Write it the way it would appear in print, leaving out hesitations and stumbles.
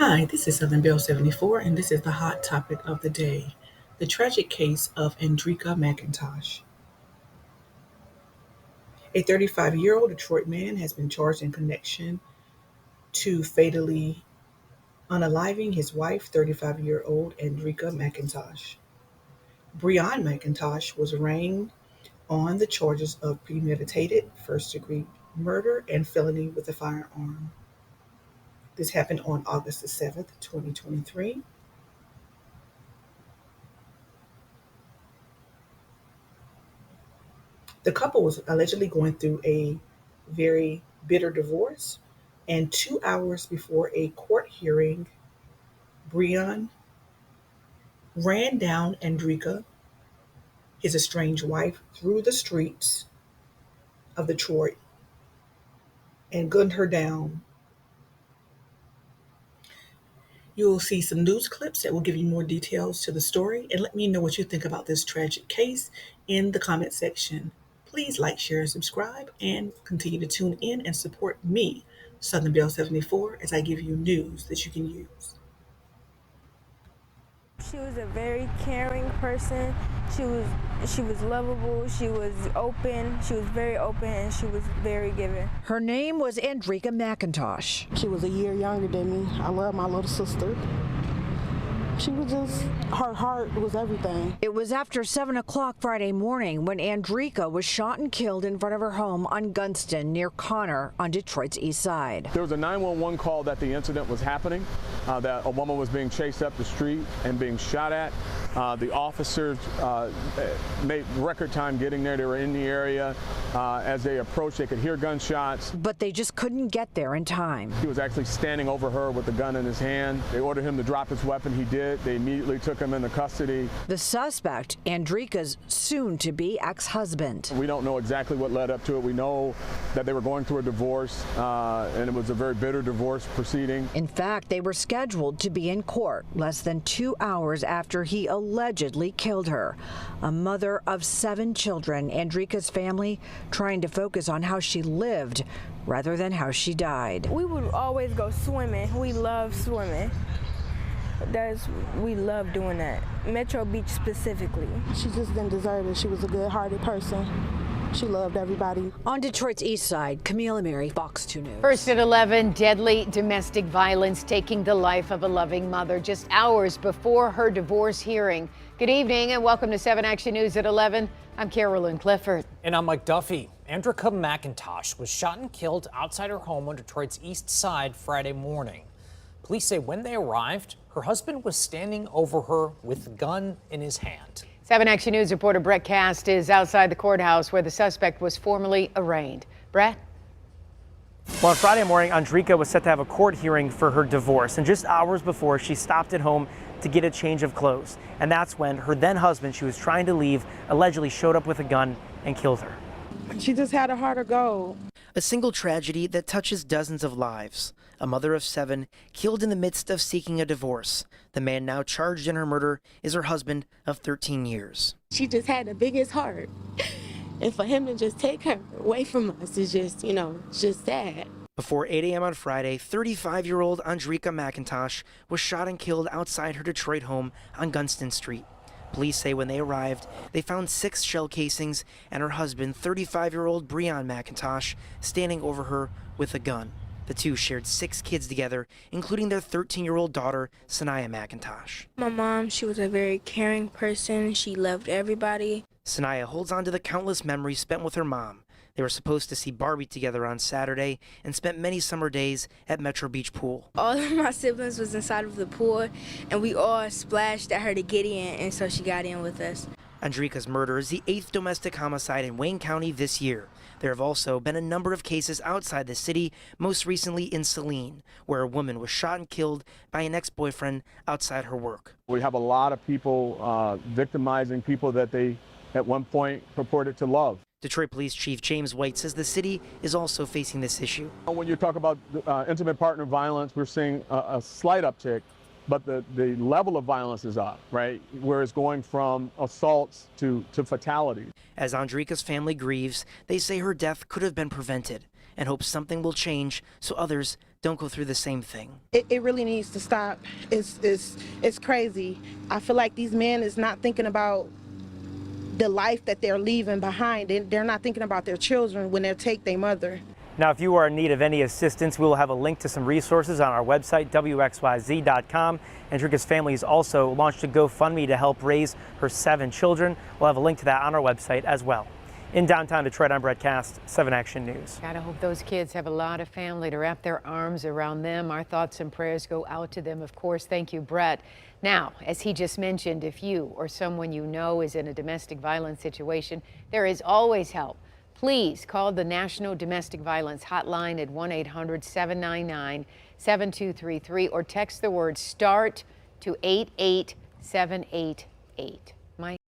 Hi, this is Southern Belle 74, and this is the hot topic of the day: the tragic case of Andricka McIntosh. A 35-year-old Detroit man has been charged in connection to fatally unaliving his wife, 35-year-old Andricka McIntosh. Breon McIntosh was arraigned on the charges of premeditated first-degree murder and felony with a firearm. This happened on August the 7th, 2023. The couple was allegedly going through a very bitter divorce, and 2 hours before a court hearing, Breon ran down Andricka, his estranged wife, through the streets of Detroit and gunned her down. You'll see some news clips that will give you more details to the story, and let me know what you think about this tragic case in the comment section. Please like, share, and subscribe, and continue to tune in and support me, Southern Belle 74, as I give you news that you can use. She was a very caring person. She was lovable. She was open. She was very open, and she was very giving. Her name was Andricka McIntosh. She was a year younger than me. I love my little sister. She was just, her heart was everything. It was after 7 o'clock Friday morning when Andricka was shot and killed in front of her home on Gunston near Connor on Detroit's east side. There was a 911 call that the incident was happening, that a woman was being chased up the street and being shot at. The officers made record time getting there. They were in the area. As they approached, they could hear gunshots. But they just couldn't get there in time. He was actually standing over her with the gun in his hand. They ordered him to drop his weapon. He did. They immediately took him into custody. The suspect, Andricka's soon-to-be ex-husband. We don't know exactly what led up to it. We know that they were going through a divorce, and it was a very bitter divorce proceeding. In fact, they were scheduled to be in court less than 2 hours after he allegedly killed her. A mother of 7 children, Andricka's family trying to focus on how she lived rather than how she died. We would always go swimming. We love swimming. We love doing that. Metro Beach specifically. She just didn't deserve it. She was a good-hearted person. She loved everybody. On Detroit's east side, Camila Mary, Fox 2 News. First at 11, deadly domestic violence taking the life of a loving mother just hours before her divorce hearing. Good evening and welcome to 7 Action News at 11. I'm Carolyn Clifford. And I'm Mike Duffy. Andricka McIntosh was shot and killed outside her home on Detroit's east side Friday morning. Police say when they arrived, her husband was standing over her with a gun in his hand. 7 Action News reporter Brett Cast is outside the courthouse where the suspect was formally arraigned. Brett? Well, on Friday morning, Andricka was set to have a court hearing for her divorce. And just hours before, she stopped at home to get a change of clothes. And that's when her then husband, she was trying to leave, allegedly showed up with a gun and killed her. She just had a heart of gold. A single tragedy that touches dozens of lives. A mother of 7 killed in the midst of seeking a divorce. The man now charged in her murder is her husband of 13 years. She just had the biggest heart. And for him to just take her away from us is just, it's just sad. Before 8 a.m. on Friday, 35-year-old Andricka McIntosh was shot and killed outside her Detroit home on Gunston Street. Police say when they arrived, they found 6 shell casings and her husband, 35-year-old Breon McIntosh, standing over her with a gun. The two shared 6 kids together, including their 13-year-old daughter, Sanaya McIntosh. My mom, she was a very caring person. She loved everybody. Sanaya holds on to the countless memories spent with her mom. They were supposed to see Barbie together on Saturday and spent many summer days at Metro Beach Pool. All of my siblings was inside of the pool, and we all splashed at her to get in, and so she got in with us. Andricka's murder is the 8th domestic homicide in Wayne County this year. There have also been a number of cases outside the city, most recently in Saline, where a woman was shot and killed by an ex-boyfriend outside her work. We have a lot of people victimizing people that they at one point purported to love. Detroit Police Chief James White says the city is also facing this issue. When you talk about intimate partner violence, we're seeing a slight uptick, but the level of violence is up, right? Where it's going from assaults to fatality. As Andricka's family grieves, they say her death could have been prevented. and hopes something will change so others don't go through the same thing. It really needs to stop. It's crazy. I feel like these men is not thinking about the life that they're leaving behind. They're not thinking about their children when they take their mother. Now, if you are in need of any assistance, we will have a link to some resources on our website, wxyz.com. Andricka's family has also launched a GoFundMe to help raise her 7 children. We'll have a link to that on our website as well. In downtown Detroit, I'm Brett Cast, 7 Action News. Gotta hope those kids have a lot of family to wrap their arms around them. Our thoughts and prayers go out to them, of course. Thank you, Brett. Now, as he just mentioned, if you or someone you know is in a domestic violence situation, there is always help. Please call the National Domestic Violence Hotline at 1-800-799-7233 or text the word START to 88788.